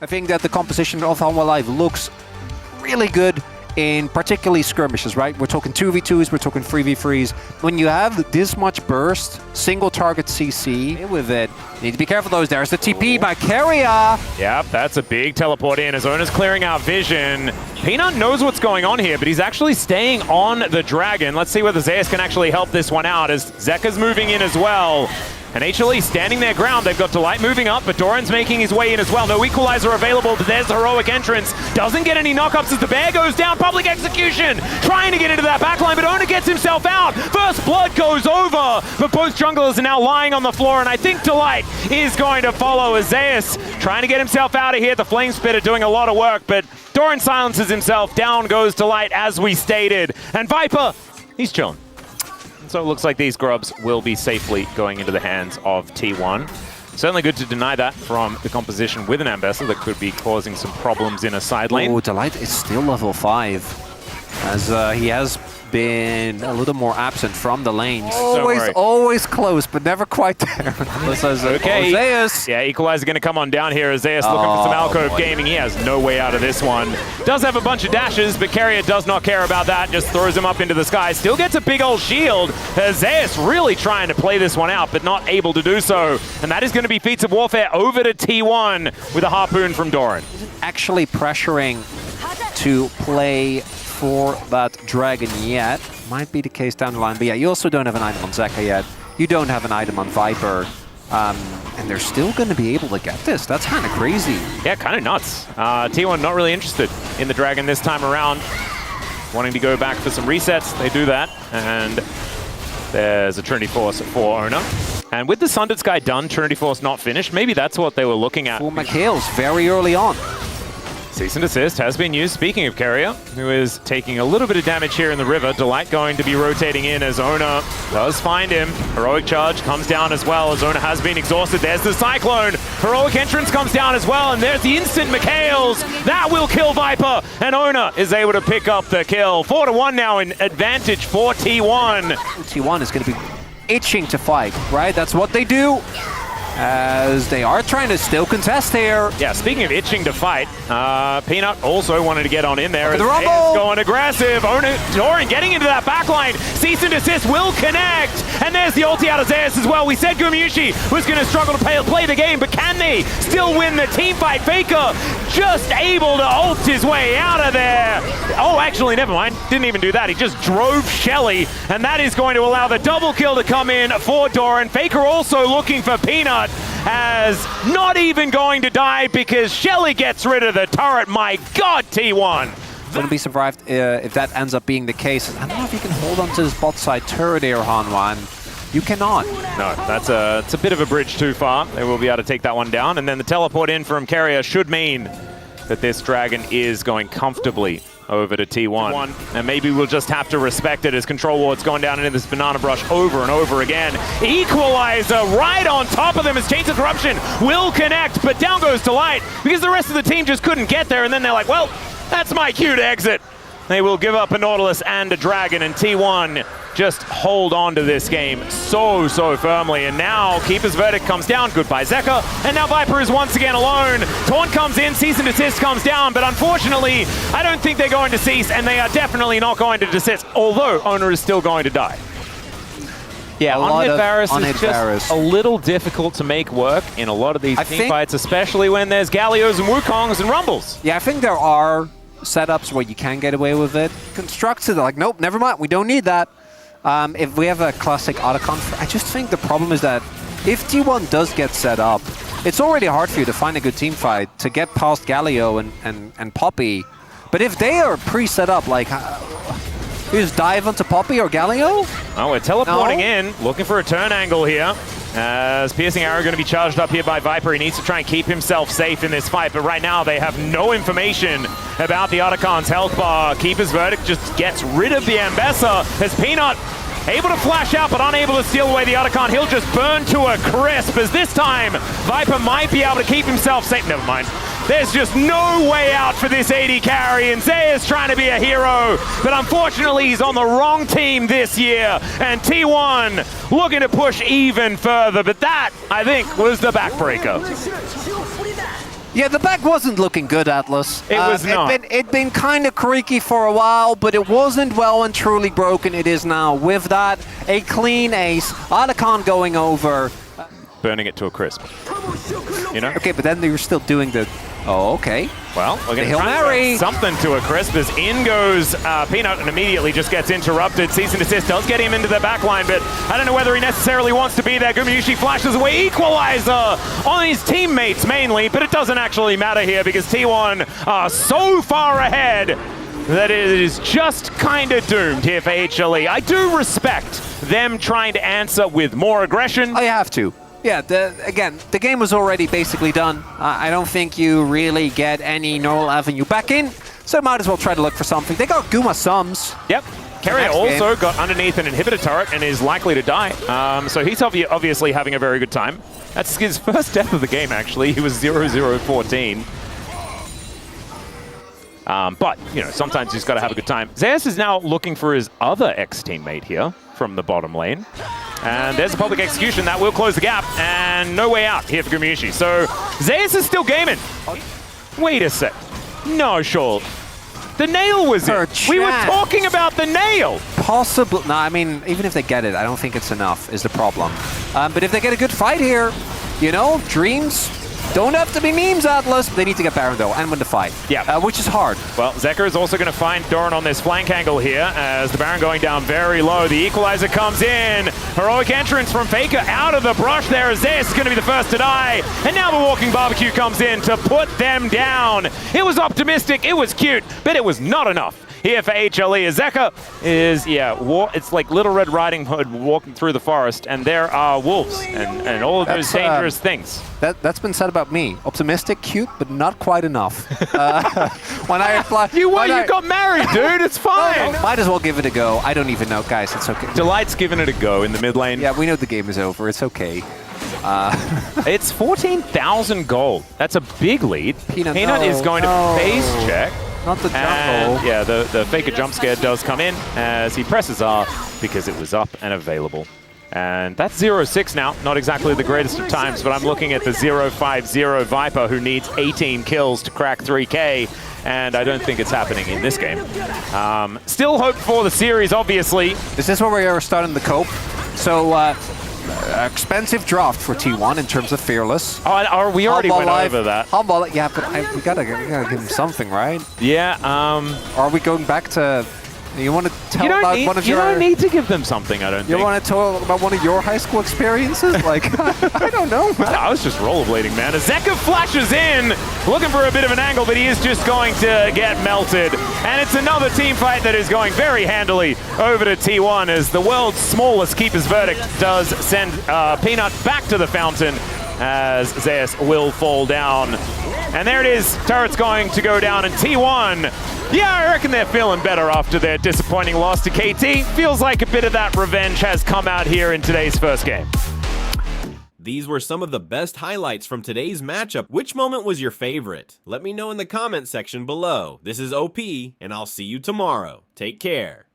I think that the composition of Hanwha Life looks really good in particularly skirmishes, right? We're talking 2v2s, we're talking 3v3s. When you have this much burst, single target CC with it, you need to be careful those. There's the TP by Keria. Yep, that's a big teleport in as Ona's clearing out vision. Peanut knows what's going on here, but he's actually staying on the Dragon. Let's see whether Zeus can actually help this one out as Zeka's moving in as well. And HLE standing their ground. They've got Delight moving up, but Doran's making his way in as well. No equalizer available, but there's the heroic entrance. Doesn't get any knockups as the bear goes down. Public execution, trying to get into that backline, but Ona gets himself out. First blood goes over, but both junglers are now lying on the floor, and I think Delight is going to follow as Zeus trying to get himself out of here. The Flame Spitter doing a lot of work, but Doran silences himself. Down goes Delight, as we stated. And Viper, he's chilling. So it looks like these grubs will be safely going into the hands of T1. Certainly good to deny that from the composition with an Ambessa that could be causing some problems in a side lane. Oh, Delight is still level 5, as he has been a little more absent from the lanes. Always close, but never quite there. Okay. Zeus. Yeah, Equalizer going to come on down here as Zeus looking for some alcove gaming. He has no way out of this one. Does have a bunch of dashes, but Keria does not care about that. Just throws him up into the sky. Still gets a big old shield. Zeus really trying to play this one out, but not able to do so. And that is going to be Feats of Warfare over to T1 with a harpoon from Doran. Actually pressuring to play for that Dragon yet. Might be the case down the line, but yeah, you also don't have an item on Zeka yet. You don't have an item on Viper. And they're still going to be able to get this. That's kind of crazy. Yeah, kind of nuts. T1 not really interested in the Dragon this time around. Wanting to go back for some resets, they do that. And there's a Trinity Force for Ona. And with the Sundered Sky done, Trinity Force not finished, maybe that's what they were looking at. For McHale's very early on. Cease and desist has been used. Speaking of Keria, who is taking a little bit of damage here in the river. Delight going to be rotating in as Ona does find him. Heroic charge comes down as well as Ona has been exhausted. There's the Cyclone. Heroic entrance comes down as well, and there's the instant McHale's. That will kill Viper, and Ona is able to pick up the kill. 4-1 now in advantage for T1. T1 is going to be itching to fight, right? That's what they do. As they are trying to still contest here. Yeah, speaking of itching to fight, Peanut also wanted to get on in there. The rumble! Going aggressive. Doran getting into that backline. Cease and desist will connect. And there's the ulti out of Zeus as well. We said Gumayusi was going to struggle to play the game, but can they still win the team fight? Faker just able to ult his way out of there. Oh, actually, never mind. Didn't even do that. He just drove Shelly, and that is going to allow the double kill to come in for Doran. Faker also looking for Peanut, as not even going to die because Shelly gets rid of the turret. My God, T1. Wouldn't be surprised if that ends up being the case. I don't know if you can hold on to this bot side turret here, Hanwha. You cannot. No, it's a bit of a bridge too far. They will be able to take that one down. And then the teleport in from Keria should mean that this Dragon is going comfortably over to T1. And maybe we'll just have to respect it as Control Ward's going down into this Banana Brush over and over again. Equalizer right on top of them as Chains of Corruption will connect, but down goes Delight because the rest of the team just couldn't get there, and then they're like, well, that's my cue to exit. They will give up a Nautilus and a Dragon, and T1 just hold on to this game so firmly. And now Keeper's Verdict comes down. Goodbye, Zeka. And now Viper is once again alone. Taunt comes in, Cease and Desist comes down, but unfortunately, I don't think they're going to cease, and they are definitely not going to desist, although Ona is still going to die. Yeah, unhit Varus is just a little difficult to make work in a lot of these team fights, especially when there's Gallios and Wukongs and Rumbles. Yeah, I think there are setups where you can get away with it. Constructed, like, nope, never mind, we don't need that. If we have a classic Otacon, I just think the problem is that if T1 does get set up, it's already hard for you to find a good team fight to get past Galio and Poppy. But if they are pre-set up, like, you just dive onto Poppy or Galio? Oh, we're teleporting in, looking for a turn angle here. As Piercing Arrow going to be charged up here by Viper. He needs to try and keep himself safe in this fight, but right now they have no information about the Otacon's health bar. Keeper's Verdict just gets rid of the Ambessa as Peanut able to flash out but unable to steal away the Otacon. He'll just burn to a crisp as this time Viper might be able to keep himself safe. Never mind. There's just no way out for this AD carry, and Zeus trying to be a hero, but unfortunately he's on the wrong team this year, and T1 looking to push even further, but that, I think, was the backbreaker. Yeah, the back wasn't looking good, Atlas. It was not. It'd been kind of creaky for a while, but it wasn't well and truly broken. It is now. With that, a clean ace. Otacon going over. Burning it to a crisp. You know? Okay, but then they were still doing the... Oh, okay. Well, we're going to Hail Mary. Something to a crisp as in goes Peanut and immediately just gets interrupted. Cease and desist does get him into the back line, but I don't know whether he necessarily wants to be there. Gumayusi flashes away. Equalizer on his teammates mainly, but it doesn't actually matter here because T1 are so far ahead that it is just kind of doomed here for HLE. I do respect them trying to answer with more aggression. Oh, you have to. Yeah, again, the game was already basically done. I don't think you really get any normal avenue back in, so might as well try to look for something. They got Guma Sums. Yep. Carrier also got underneath an inhibitor turret and is likely to die. So he's obviously having a very good time. That's his first death of the game, actually. He was 0-0-14. But, you know, sometimes he's got to have a good time. Zeus is now looking for his other ex-teammate here from the bottom lane. And there's a public execution that will close the gap, and no way out here for Gumayusi. So Zeus is still gaming. Wait a sec. No, Shawl. The nail was it. We were talking about the nail. Possible. No, I mean, even if they get it, I don't think it's enough is the problem. But if they get a good fight here, you know, dreams don't have to be memes, Atlas. They need to get Baron, though, and win the fight. Yeah. Which is hard. Well, Zeker is also going to find Doran on this flank angle here as the Baron going down very low. The equalizer comes in. Heroic entrance from Faker out of the brush there as Zeus is going to be the first to die. And now the walking barbecue comes in to put them down. It was optimistic, it was cute, but it was not enough. Here for HLE, Zeka is, it's like Little Red Riding Hood walking through the forest, and there are wolves and all of those dangerous things. That's been said about me. Optimistic, cute, but not quite enough. When I apply, you got married, dude. It's fine. Might as well give it a go. I don't even know, guys. It's okay. Delight's giving it a go in the mid lane. Yeah, we know the game is over. It's okay. It's 14,000 gold. That's a big lead. Peanut is going to face check. Not the jungle. And yeah, the Faker jump scare does come in as he presses R because it was up and available. And that's 0-6 now. Not exactly the greatest of times, but I'm looking at the 0-5-0 Viper who needs 18 kills to crack 3K, and I don't think it's happening in this game. Still hope for the series, obviously. Is this where we are starting the cope? So, expensive draft for T1 in terms of Fearless. Oh, we already went over that. Yeah, but we gotta give him something, right? Yeah. Are we going back to... You want to tell about one of your... You don't need to give them something, I don't think. You want to tell about one of your high school experiences? Like, I don't know, man. I was just rollerblading, man. As Zeka flashes in, looking for a bit of an angle, but he is just going to get melted. And it's another team fight that is going very handily over to T1 as the world's smallest keeper's verdict does send Peanut back to the fountain as Zeus will fall down. And there it is. Turret's going to go down, and T1, yeah, I reckon they're feeling better after their disappointing loss to KT. Feels like a bit of that revenge has come out here in today's first game. These were some of the best highlights from today's matchup. Which moment was your favorite? Let me know in the comment section below. This is OP, and I'll see you tomorrow. Take care.